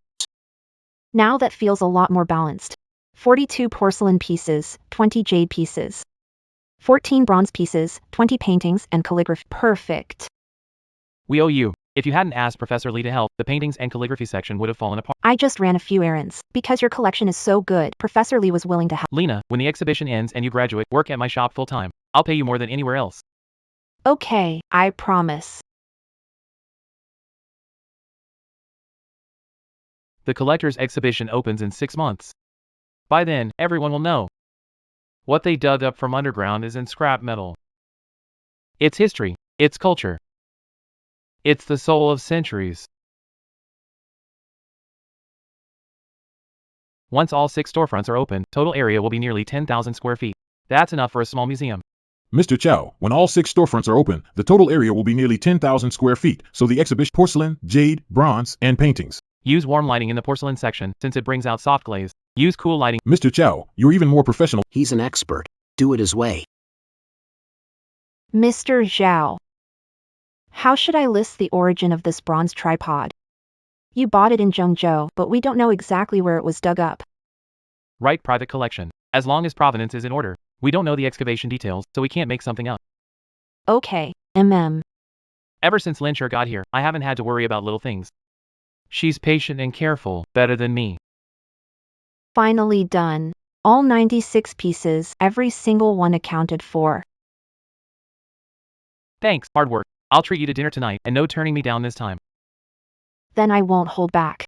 Now that feels a lot more balanced. 42 porcelain pieces, 20 jade pieces. 14 bronze pieces, 20 paintings and calligraphy. Perfect. We owe you. If you hadn't asked Professor Lee to help, the paintings and calligraphy section would have fallen apart. I just ran a few errands. Because your collection is so good, Professor Lee was willing to help. Lena, when the exhibition ends and you graduate, work at my shop full-time. I'll pay you more than anywhere else. Okay, I promise. The collector's exhibition opens in 6 months. By then, everyone will know. What they dug up from underground is in scrap metal. It's history. It's culture. It's the soul of centuries. Once all 6 storefronts are open, total area will be nearly 10,000 square feet. That's enough for a small museum. Mr. Chow, when all 6 storefronts are open, the total area will be nearly 10,000 square feet, so the exhibition porcelain, jade, bronze, and paintings. Use warm lighting in the porcelain section, since it brings out soft glaze. Use cool lighting. Mr. Chow, you're even more professional. He's an expert. Do it his way. Mr. Zhao. How should I list the origin of this bronze tripod? You bought it in Zhengzhou, but we don't know exactly where it was dug up. Write private collection. As long as provenance is in order. We don't know the excavation details, so we can't make something up. Okay, Ever since Lyncher got here, I haven't had to worry about little things. She's patient and careful, better than me. Finally done. All 96 pieces, every single one accounted for. Thanks, hard work. I'll treat you to dinner tonight, and no turning me down this time. Then I won't hold back.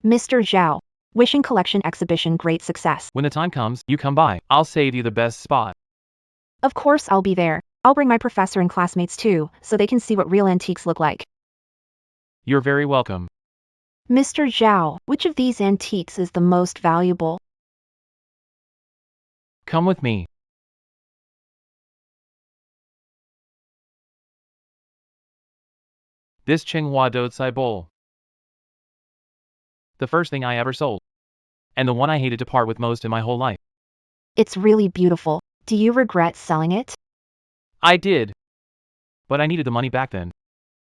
Mr. Zhao, wishing collection exhibition great success. When the time comes, you come by. I'll save you the best spot. Of course I'll be there. I'll bring my professor and classmates too, so they can see what real antiques look like. You're very welcome. Mr. Zhao, which of these antiques is the most valuable? Come with me. This Tsinghua Doucai bowl. The first thing I ever sold. And the one I hated to part with most in my whole life. It's really beautiful. Do you regret selling it? I did. But I needed the money back then.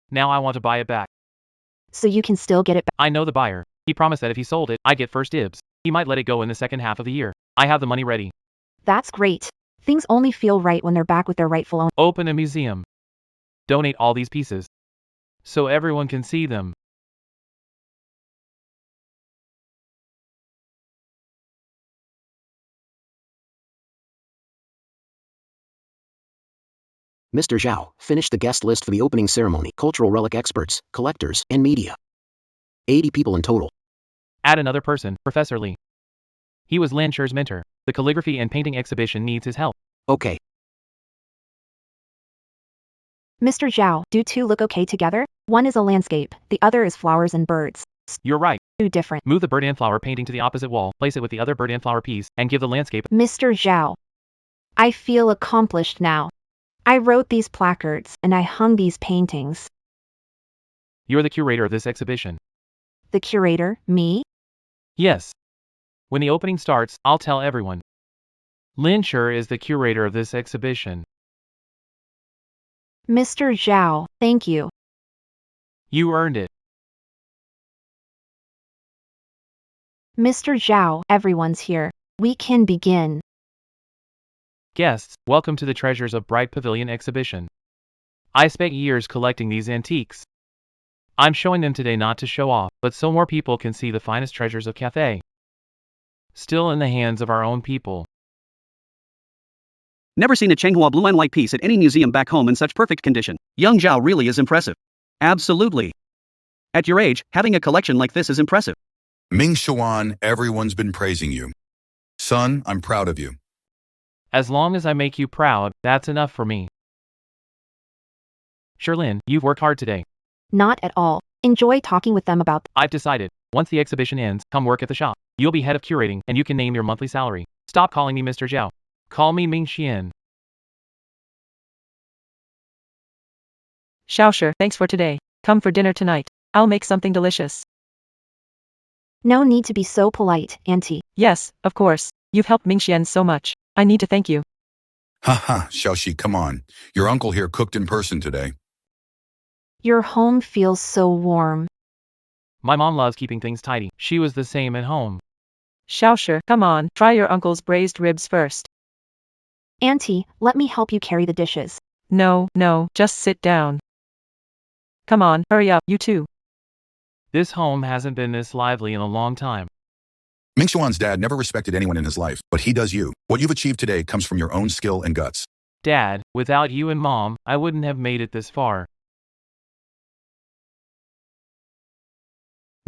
Now I want to buy it back. So you can still get it back. I know the buyer. He promised that if he sold it, I'd get first dibs. He might let it go in the second half of the year. I have the money ready. That's great. Things only feel right when they're back with their rightful owner. Open a museum. Donate all these pieces. So everyone can see them. Mr. Zhao, finish the guest list for the opening ceremony. Cultural relic experts, collectors, and media. 80 people in total. Add another person, Professor Lee. He was Lyncher's mentor. The calligraphy and painting exhibition needs his help. Okay. Mr. Zhao, do 2 look okay together? One is a landscape, the other is flowers and birds. You're right. 2 different. Move the bird and flower painting to the opposite wall, place it with the other bird and flower piece, and give the landscape. Mr. Zhao. I feel accomplished now. I wrote these placards, and I hung these paintings. You're the curator of this exhibition. The curator, me? Yes. When the opening starts, I'll tell everyone. Lin Sher is the curator of this exhibition. Mr. Zhao, thank you. You earned it. Mr. Zhao, everyone's here. We can begin. Guests, welcome to the Treasures of Bright Pavilion exhibition. I spent years collecting these antiques. I'm showing them today not to show off, but so more people can see the finest treasures of Cathay. Still in the hands of our own people. Never seen a Changhua blue and white piece at any museum back home in such perfect condition. Young Zhao really is impressive. Absolutely. At your age, having a collection like this is impressive. Ming Xuan, everyone's been praising you. Son, I'm proud of you. As long as I make you proud, that's enough for me. Sherlin, you've worked hard today. Not at all. Enjoy talking with them about. I've decided. Once the exhibition ends, come work at the shop. You'll be head of curating, and you can name your monthly salary. Stop calling me Mr. Zhao. Call me Ming Xian. Xiaoshe, thanks for today. Come for dinner tonight. I'll make something delicious. No need to be so polite, Auntie. Yes, of course. You've helped Mingxian so much. I need to thank you. Haha, Xiaoxi, come on. Your uncle here cooked in person today. Your home feels so warm. My mom loves keeping things tidy. She was the same at home. Xiaoshe, come on, try your uncle's braised ribs first. Auntie, let me help you carry the dishes. No, just sit down. Come on, hurry up, you two. This home hasn't been this lively in a long time. Ming Xuan's dad never respected anyone in his life, but he does you. What you've achieved today comes from your own skill and guts. Dad, without you and Mom, I wouldn't have made it this far.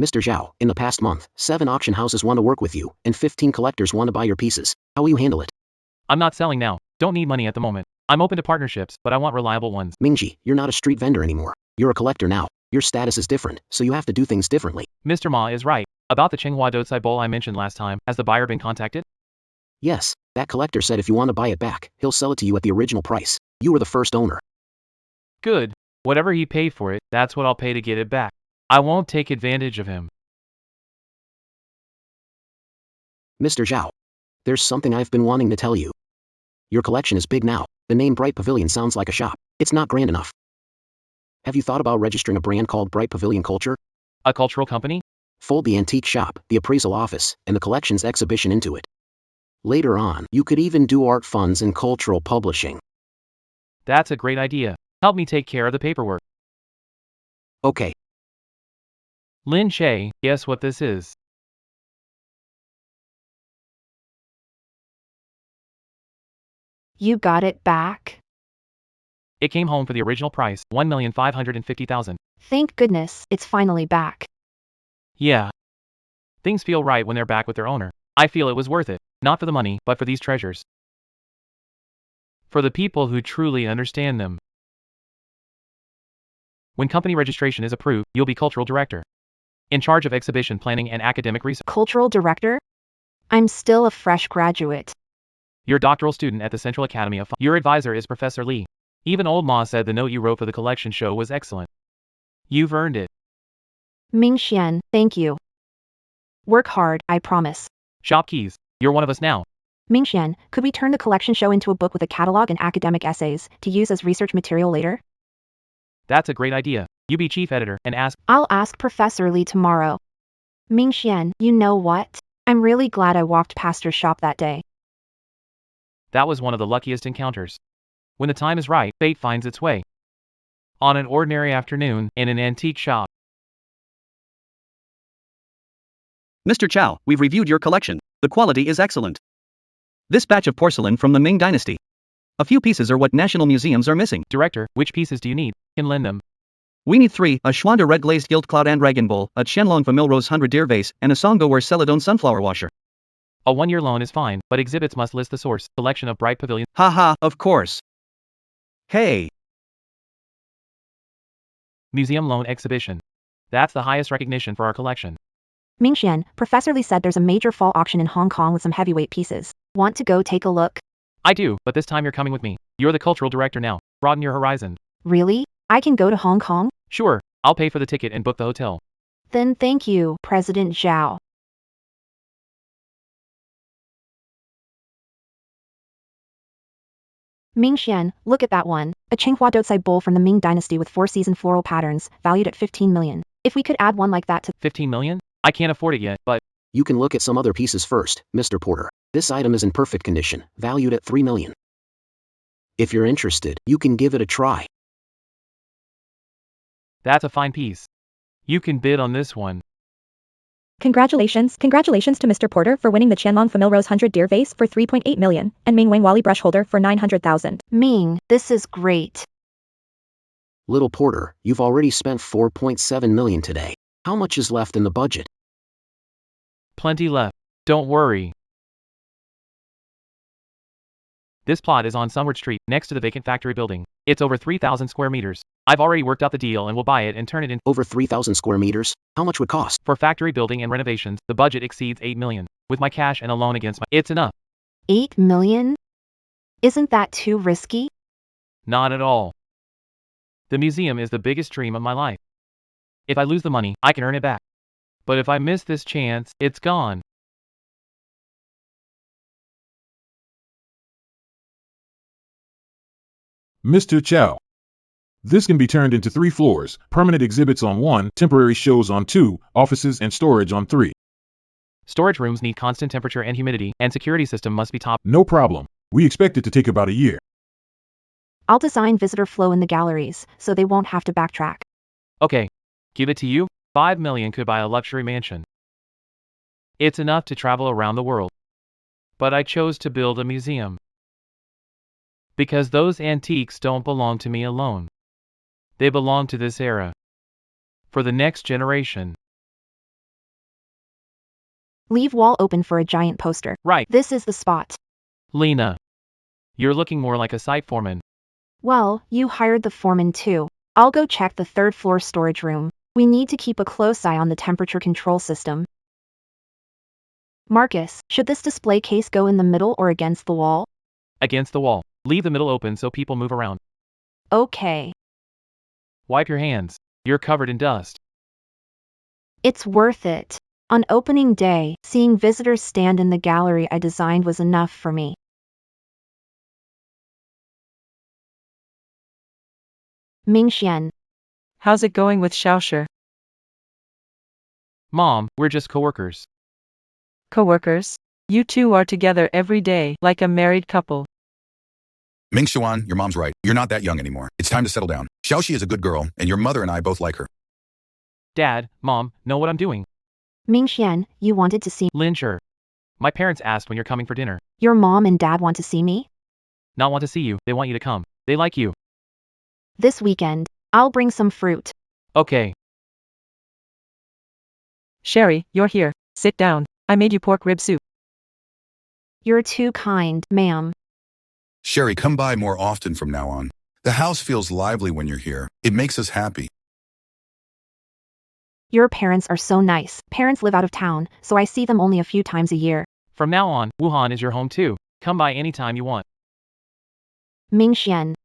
Mr. Zhao, in the past month, 7 auction houses want to work with you, and 15 collectors want to buy your pieces. How will you handle it? I'm not selling now. Don't need money at the moment. I'm open to partnerships, but I want reliable ones. Mingji, you're not a street vendor anymore. You're a collector now. Your status is different, so you have to do things differently. Mr. Ma is right. About the Changhua Dotsai bowl I mentioned last time, has the buyer been contacted? Yes, that collector said if you want to buy it back, he'll sell it to you at the original price. You were the first owner. Good. Whatever he paid for it, that's what I'll pay to get it back. I won't take advantage of him. Mr. Zhao, there's something I've been wanting to tell you. Your collection is big now. The name Bright Pavilion sounds like a shop. It's not grand enough. Have you thought about registering a brand called Bright Pavilion Culture? A cultural company? Fold the antique shop, the appraisal office, and the collections exhibition into it. Later on, you could even do art funds and cultural publishing. That's a great idea. Help me take care of the paperwork. Okay. Lin Che, guess what this is? You got it back? It came home for the original price, 1,550,000. Thank goodness, it's finally back. Yeah. Things feel right when they're back with their owner. I feel it was worth it. Not for the money, but for these treasures. For the people who truly understand them. When company registration is approved, you'll be cultural director. In charge of exhibition planning and academic research. Cultural director? I'm still a fresh graduate. You're a doctoral student at the Central Academy of Fine. Your advisor is Professor Li. Even old Ma said the note you wrote for the collection show was excellent. You've earned it. Ming Xian, thank you. Work hard, I promise. Shop keys. You're one of us now. Ming Xian, could we turn the collection show into a book with a catalog and academic essays to use as research material later? That's a great idea. You be chief editor and ask. I'll ask Professor Li tomorrow. Ming Xian, you know what? I'm really glad I walked past your shop that day. That was one of the luckiest encounters. When the time is right, fate finds its way. On an ordinary afternoon, in an antique shop. Mr. Chow, we've reviewed your collection. The quality is excellent. This batch of porcelain from the Ming Dynasty. A few pieces are what national museums are missing. Director, which pieces do you need? Can lend them. We need 3, a Schwander red glazed gilt cloud and dragon bowl, a Qianlong Famil Rose 100 deer vase, and a Songaware Celadon sunflower washer. A 1-year loan is fine, but exhibits must list the source. Collection of Bright Pavilion. Haha, of course. Hey. Museum loan exhibition. That's the highest recognition for our collection. Ming Xian, Professor Li said there's a major fall auction in Hong Kong with some heavyweight pieces. Want to go take a look? I do, but this time you're coming with me. You're the cultural director now. Broaden your horizon. Really? I can go to Hong Kong? Sure, I'll pay for the ticket and book the hotel. Then thank you, President Zhao. Mingxian, look at that one. A Qinghua Doucai bowl from the Ming Dynasty with 4-season floral patterns, valued at 15 million. If we could add one like that to 15 million? I can't afford it yet, but You can look at some other pieces first, Mr. Porter. This item is in perfect condition, valued at 3 million. If you're interested, you can give it a try. that's a fine piece. You can bid on this one. Congratulations to Mr. Porter for winning the Qianlong Famille Rose 100 Deer Vase for 3.8 million, and Ming Wang Wally Brush Holder for 900,000. Ming, this is great. Little Porter, you've already spent 4.7 million today. How much is left in the budget? Plenty left. Don't worry. This plot is on Sunward Street, next to the vacant factory building. It's over 3,000 square meters. I've already worked out the deal and will buy it and turn it in. Over 3,000 square meters? How much would cost? For factory building and renovations, the budget exceeds 8 million. With my cash and a loan against my, it's enough. 8 million? Isn't that too risky? Not at all. The museum is the biggest dream of my life. If I lose the money, I can earn it back. But if I miss this chance, it's gone. Mr. Chow. This can be turned into 3 floors, permanent exhibits on 1, temporary shows on 2, offices and storage on 3. Storage rooms need constant temperature and humidity, and security system must be top. No problem. We expect it to take about a year. I'll design visitor flow in the galleries, so they won't have to backtrack. Okay, give it to you. 5 million could buy a luxury mansion. It's enough to travel around the world. But I chose to build a museum. Because those antiques don't belong to me alone. They belong to this era. For the next generation. Leave wall open for a giant poster. Right. This is the spot. Lena. You're looking more like a site foreman. Well, you hired the foreman too. I'll go check the 3rd floor storage room. We need to keep a close eye on the temperature control system. Marcus, should this display case go in the middle or against the wall? Against the wall. Leave the middle open so people move around. Okay. Wipe your hands. You're covered in dust. It's worth it. On opening day, seeing visitors stand in the gallery I designed was enough for me. Mingxian. How's it going with Xiaoshi? Mom, we're just coworkers. Co-workers? You two are together every day, like a married couple. Ming Xuan, your mom's right. You're not that young anymore. It's time to settle down. Xiaoxi is a good girl, and your mother and I both like her. Dad, Mom, know what I'm doing. Mingxian, you wanted to see Lin, sure. My parents asked when you're coming for dinner. your mom and dad want to see me? Not want to see you, they want you to come. They like you. This weekend. I'll bring some fruit. Okay. Sherry, you're here. Sit down. I made you pork rib soup. You're too kind, ma'am. Sherry, come by more often from now on. The house feels lively when you're here. It makes us happy. Your parents are so nice. Parents live out of town, so I see them only a few times a year. From now on, Wuhan is your home too. Come by anytime you want. Mingxian.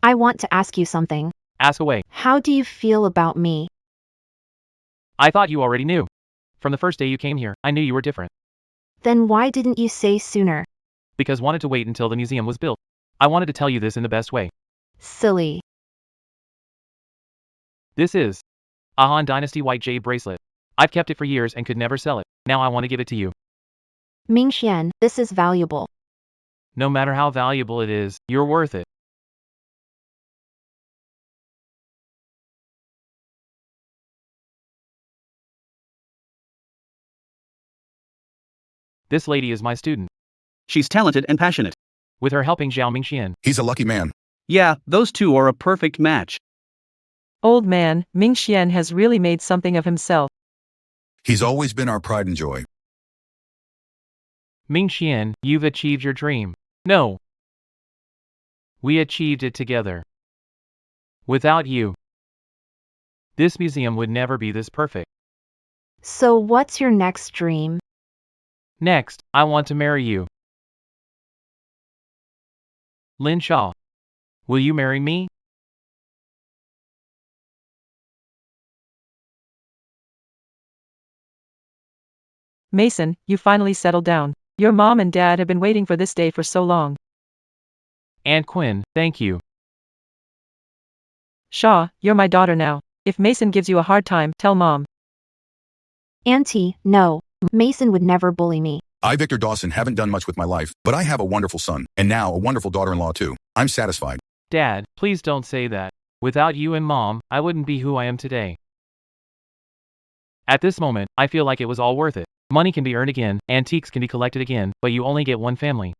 I want to ask you something. Ask away. How do you feel about me? I thought you already knew. From the first day you came here, I knew you were different. Then why didn't you say sooner? Because wanted to wait until the museum was built. I wanted to tell you this in the best way. Silly. This is a Han Dynasty white jade bracelet. I've kept it for years and could never sell it. Now I want to give it to you. Mingxian, this is valuable. No matter how valuable it is, you're worth it. This lady is my student. She's talented and passionate. With her helping Zhao Mingxian. He's a lucky man. Yeah, those two are a perfect match. Old man, Mingxian has really made something of himself. He's always been our pride and joy. Mingxian, you've achieved your dream. No. We achieved it together. Without you, this museum would never be this perfect. So what's your next dream? Next, I want to marry you. Lin Shaw. Will you marry me? Mason, you finally settled down. Your mom and dad have been waiting for this day for so long. Aunt Quinn, thank you. Shaw, you're my daughter now. If Mason gives you a hard time, tell Mom. Auntie, no. Mason would never bully me. I, Victor Dawson, haven't done much with my life, but I have a wonderful son, and now a wonderful daughter-in-law too. I'm satisfied. Dad, please don't say that. Without you and Mom, I wouldn't be who I am today. At this moment, I feel like it was all worth it. Money can be earned again, antiques can be collected again, but you only get one family.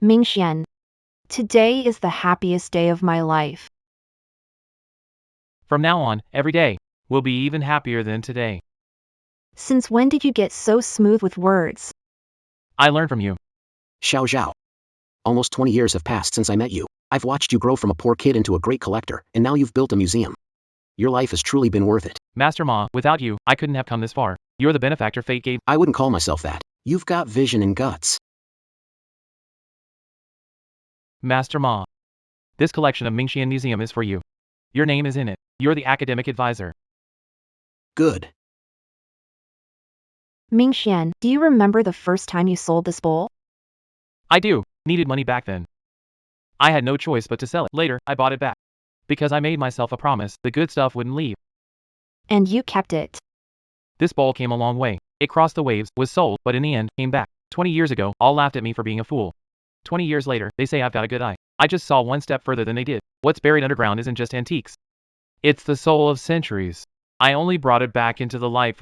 Mingxian. Today is the happiest day of my life. From now on, every day will be even happier than today. Since when did you get so smooth with words? I learned from you. Xiao Zhao. Almost 20 years have passed since I met you. I've watched you grow from a poor kid into a great collector, and now you've built a museum. Your life has truly been worth it. Master Ma, without you, I couldn't have come this far. You're the benefactor fate gave. I wouldn't call myself that. You've got vision and guts. Master Ma. This collection of Mingxian Museum is for you. Your name is in it. You're the academic advisor. Good. Mingxian, do you remember the first time you sold this bowl? I do. Needed money back then. I had no choice but to sell it. Later, I bought it back. Because I made myself a promise, the good stuff wouldn't leave. And you kept it. This bowl came a long way. It crossed the waves, was sold, but in the end, came back. 20 years ago, all laughed at me for being a fool. 20 years later, they say I've got a good eye. I just saw one step further than they did. What's buried underground isn't just antiques. It's the soul of centuries. I only brought it back into the life